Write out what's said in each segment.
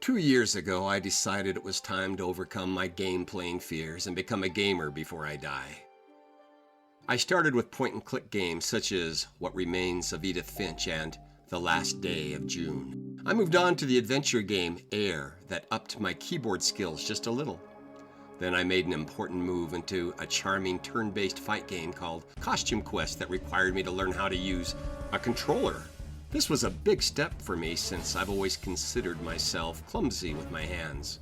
2 years ago, I decided it was time to overcome my game-playing fears and become a gamer before I die. I started with point-and-click games such as What Remains of Edith Finch and The Last Day of June. I moved on to the adventure game Air that upped my keyboard skills just a little. Then I made an important move into a charming turn-based fight game called Costume Quest that required me to learn how to use a controller. This was a big step for me since I've always considered myself clumsy with my hands.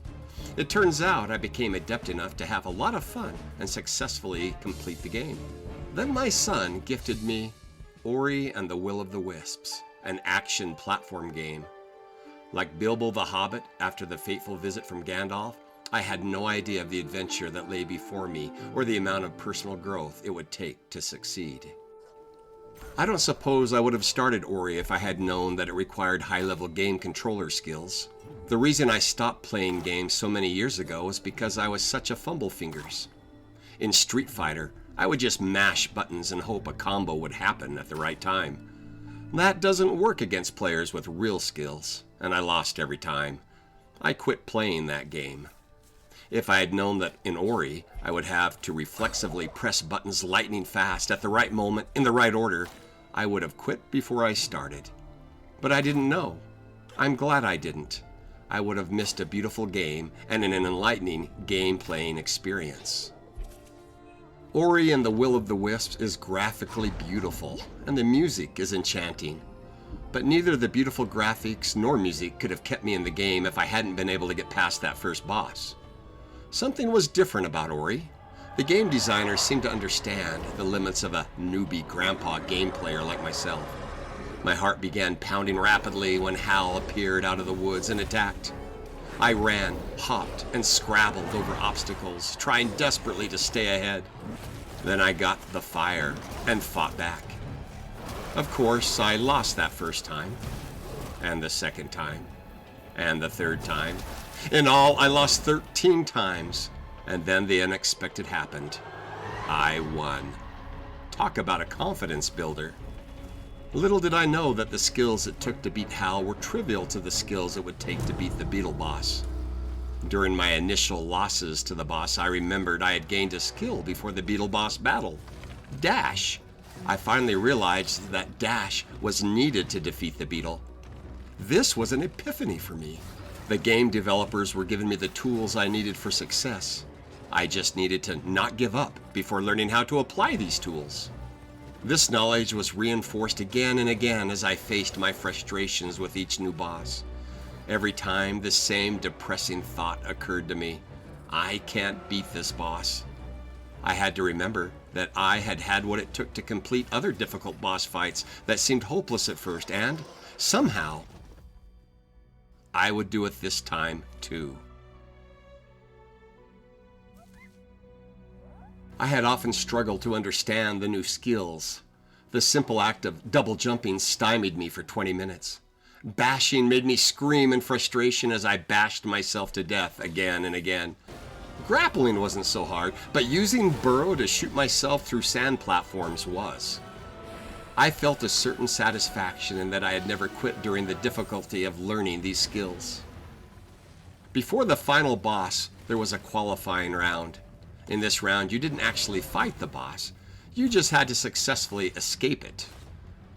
It turns out I became adept enough to have a lot of fun and successfully complete the game. Then my son gifted me Ori and the Will of the Wisps, an action platform game. Like Bilbo the Hobbit after the fateful visit from Gandalf, I had no idea of the adventure that lay before me or the amount of personal growth it would take to succeed. I don't suppose I would have started Ori if I had known that it required high-level game controller skills. The reason I stopped playing games so many years ago was because I was such a fumble fingers. In Street Fighter, I would just mash buttons and hope a combo would happen at the right time. That doesn't work against players with real skills, and I lost every time. I quit playing that game. If I had known that in Ori, I would have to reflexively press buttons lightning fast at the right moment in the right order, I would have quit before I started. But I didn't know. I'm glad I didn't. I would have missed a beautiful game and an enlightening game-playing experience. Ori and the Will of the Wisps is graphically beautiful, and the music is enchanting. But neither the beautiful graphics nor music could have kept me in the game if I hadn't been able to get past that first boss. Something was different about Ori. The game designers seemed to understand the limits of a newbie grandpa game player like myself. My heart began pounding rapidly when Hal appeared out of the woods and attacked. I ran, hopped, and scrabbled over obstacles, trying desperately to stay ahead. Then I got the fire and fought back. Of course, I lost that first time, and the second time, and the third time. In all, I lost 13 times, and then the unexpected happened. I won. Talk about a confidence builder. Little did I know that the skills it took to beat Hal were trivial to the skills it would take to beat the beetle boss. During my initial losses to the boss, I remembered I had gained a skill before the beetle boss battle. Dash. I finally realized that dash was needed to defeat the beetle. This was an epiphany for me. The game developers were giving me the tools I needed for success. I just needed to not give up before learning how to apply these tools. This knowledge was reinforced again and again as I faced my frustrations with each new boss. Every time the same depressing thought occurred to me: I can't beat this boss. I had to remember that I had had what it took to complete other difficult boss fights that seemed hopeless at first, and somehow I would do it this time too. I had often struggled to understand the new skills. The simple act of double jumping stymied me for 20 minutes. Bashing made me scream in frustration as I bashed myself to death again and again. Grappling wasn't so hard, but using burrow to shoot myself through sand platforms was. I felt a certain satisfaction in that I had never quit during the difficulty of learning these skills. Before the final boss, there was a qualifying round. In this round, you didn't actually fight the boss. You just had to successfully escape it.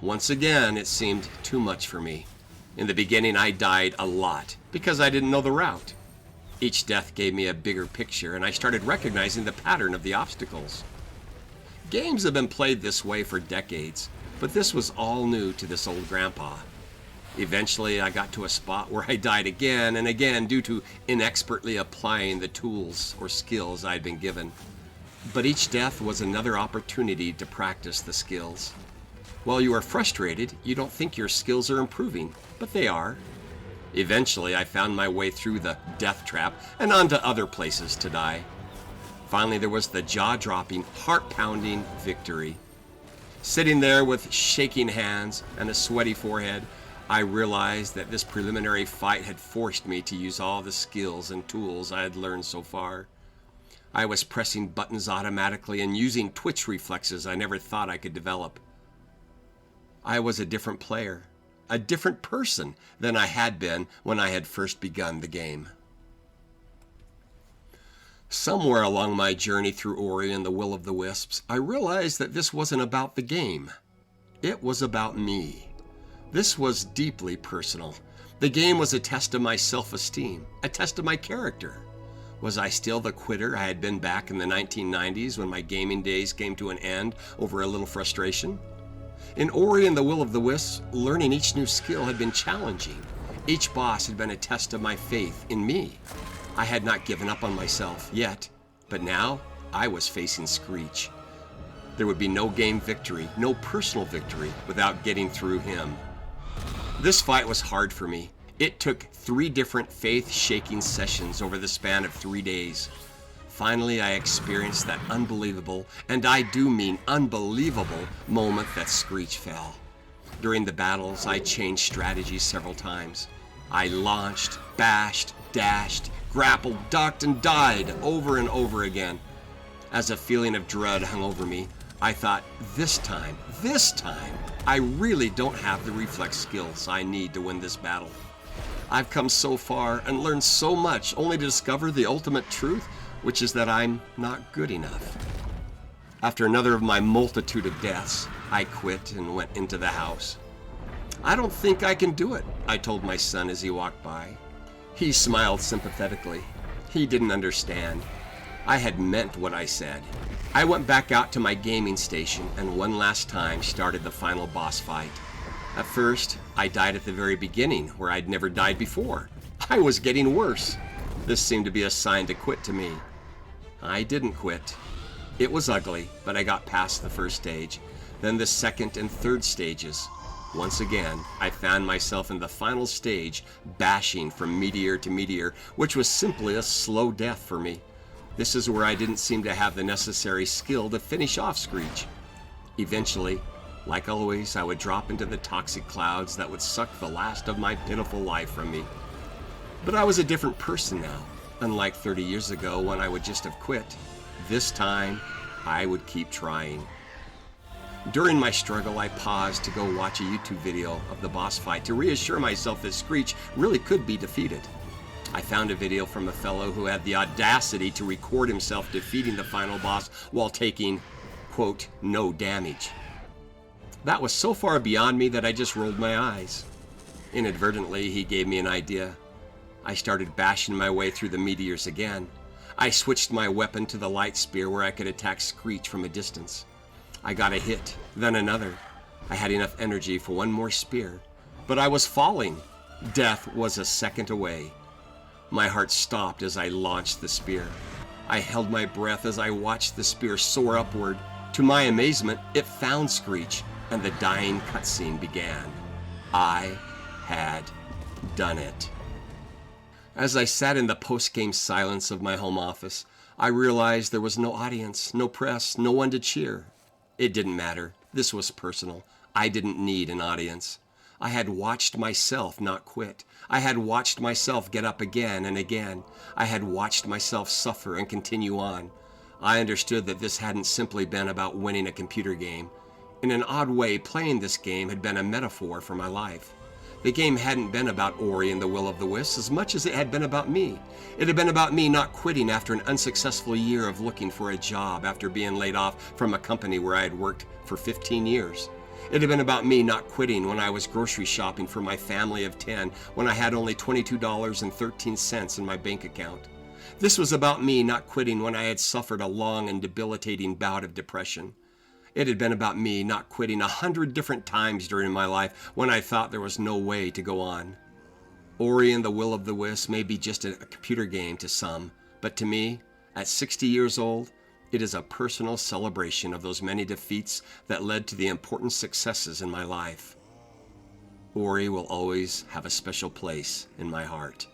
Once again, it seemed too much for me. In the beginning, I died a lot because I didn't know the route. Each death gave me a bigger picture, and I started recognizing the pattern of the obstacles. Games have been played this way for decades, but this was all new to this old grandpa. Eventually, I got to a spot where I died again and again due to inexpertly applying the tools or skills I'd been given. But each death was another opportunity to practice the skills. While you are frustrated, you don't think your skills are improving, but they are. Eventually, I found my way through the death trap and onto other places to die. Finally, there was the jaw-dropping, heart-pounding victory. Sitting there with shaking hands and a sweaty forehead, I realized that this preliminary fight had forced me to use all the skills and tools I had learned so far. I was pressing buttons automatically and using twitch reflexes I never thought I could develop. I was a different player, a different person than I had been when I had first begun the game. Somewhere along my journey through Ori and the Will of the Wisps, I realized that this wasn't about the game. It was about me. This was deeply personal. The game was a test of my self-esteem, a test of my character. Was I still the quitter I had been back in the 1990s when my gaming days came to an end over a little frustration? In Ori and the Will of the Wisps, learning each new skill had been challenging. Each boss had been a test of my faith in me. I had not given up on myself yet, but now I was facing Screech. There would be no game victory, no personal victory, without getting through him. This fight was hard for me. It took 3 different faith-shaking sessions over the span of 3 days. Finally, I experienced that unbelievable, and I do mean unbelievable, moment that Screech fell. During the battles, I changed strategies several times. I launched, bashed, dashed, grappled, ducked, and died over and over again. As a feeling of dread hung over me, I thought, this time, I really don't have the reflex skills I need to win this battle. I've come so far and learned so much only to discover the ultimate truth, which is that I'm not good enough. After another of my multitude of deaths, I quit and went into the house. I don't think I can do it, I told my son as he walked by. He smiled sympathetically. He didn't understand. I had meant what I said. I went back out to my gaming station and one last time started the final boss fight. At first, I died at the very beginning, where I'd never died before. I was getting worse. This seemed to be a sign to quit to me. I didn't quit. It was ugly, but I got past the first stage, then the second and third stages. Once again, I found myself in the final stage, bashing from meteor to meteor, which was simply a slow death for me. This is where I didn't seem to have the necessary skill to finish off Screech. Eventually, like always, I would drop into the toxic clouds that would suck the last of my pitiful life from me. But I was a different person now, unlike 30 years ago when I would just have quit. This time, I would keep trying. During my struggle, I paused to go watch a YouTube video of the boss fight to reassure myself that Screech really could be defeated. I found a video from a fellow who had the audacity to record himself defeating the final boss while taking, quote, no damage. That was so far beyond me that I just rolled my eyes. Inadvertently, he gave me an idea. I started bashing my way through the meteors again. I switched my weapon to the light spear where I could attack Screech from a distance. I got a hit, then another. I had enough energy for one more spear, but I was falling. Death was a second away. My heart stopped as I launched the spear. I held my breath as I watched the spear soar upward. To my amazement, it found Screech, and the dying cutscene began. I had done it. As I sat in the post-game silence of my home office, I realized there was no audience, no press, no one to cheer. It didn't matter. This was personal. I didn't need an audience. I had watched myself not quit. I had watched myself get up again and again. I had watched myself suffer and continue on. I understood that this hadn't simply been about winning a computer game. In an odd way, playing this game had been a metaphor for my life. The game hadn't been about Ori and the Will of the Wisps as much as it had been about me. It had been about me not quitting after an unsuccessful year of looking for a job after being laid off from a company where I had worked for 15 years. It had been about me not quitting when I was grocery shopping for my family of 10 when I had only $22.13 in my bank account. This was about me not quitting when I had suffered a long and debilitating bout of depression. It had been about me not quitting 100 different times during my life when I thought there was no way to go on. Ori and the Will of the Wisps may be just a computer game to some, but to me, at 60 years old, it is a personal celebration of those many defeats that led to the important successes in my life. Ori will always have a special place in my heart.